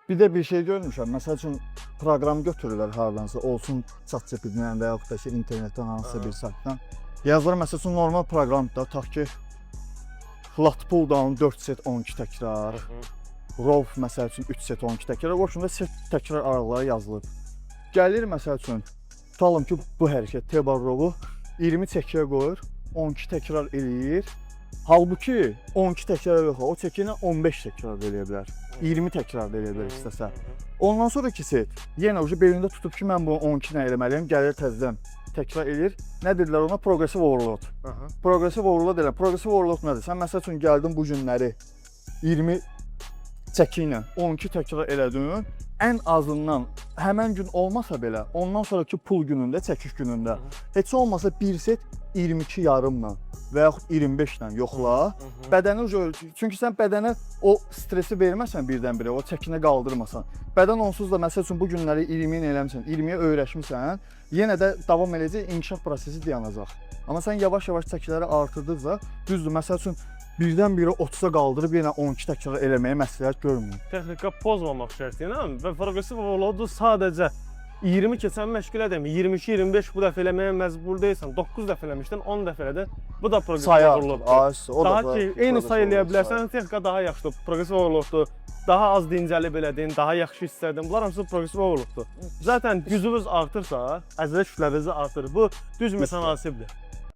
Bir də bir şey görmüşəm. Məsəl üçün proqram götürürlər hardansa, olsun ChatGPT-dən və yaxud da ki, internetdən hansısa bir saytdan. Yazılır məsəl üçün normal proqramda tutaq ki, flat pull down 4 set 12 təkrar, row məsəl üçün 3 set 12 təkrar, o şunda set təkrar aralıqları yazılıb. Gəlir məsəl üçün, tutalım ki, bu hərəkət T-bar rowu 20 çəkiyə qoyur, 12 təkrar eləyir. Halbuki 12 təkrar yox, o çəkinə 15 təkrar eləyə bilər. 20 təkrar da eləyə bilər istəsə. Ondan sonraki set yenə belində tutub ki, mən bunu 12 ilə eləməliyəm, gəlir təzədən təkrar eləyir. Nə deyirlər ona? Progressive overload. Progressive overload elə. Progressive overload nədir? Sən məsəl üçün gəldin bu günləri 20 çəki ilə 12 təkrar elədin. Ən azından həmən gün olmasa belə, ondan sonraki pull günündə, çəkiş günündə heç olmasa bir set 22 yarımla və yaxud 25 ilə yoxla. Bədəni çünki sən bədənə o stresi verməsən birdən-birə, o çəkinə qaldırmasan. Bədən onsuz da məsəl üçün bu günləri 20 ilə eləmisən, 20-yə öyrəşmisən, yenə də davam edəcək, inkişaf prosesi dayanacaq. Amma sən yavaş-yavaş çəkiləri artırdıqca, düzdür, məsəl üçün birdən-birə 30-a qaldırıb yenə 12 təkrar eləməyə məsləhət görmürəm. Texnika pozmamaq şərti ilə və progressive overload-u sadəcə 20 keçən məşğul edəm, 22-25 bu dəfə eləməyə məcbur deyilsən, 9 dəfə eləmişdən 10 dəfə elədin, bu da progressive overload-dur. Daha ki, eyni say eləyə bilərsən, texnika daha yaxşıdır, progressive overload-dur, daha az dincəlib elədin, daha yaxşı hissədin, bunlar hamısı progressive overload-dur. Zaten gücünüz artırsa, əzələ kütlənizə artır, bu düz mütənasibdir.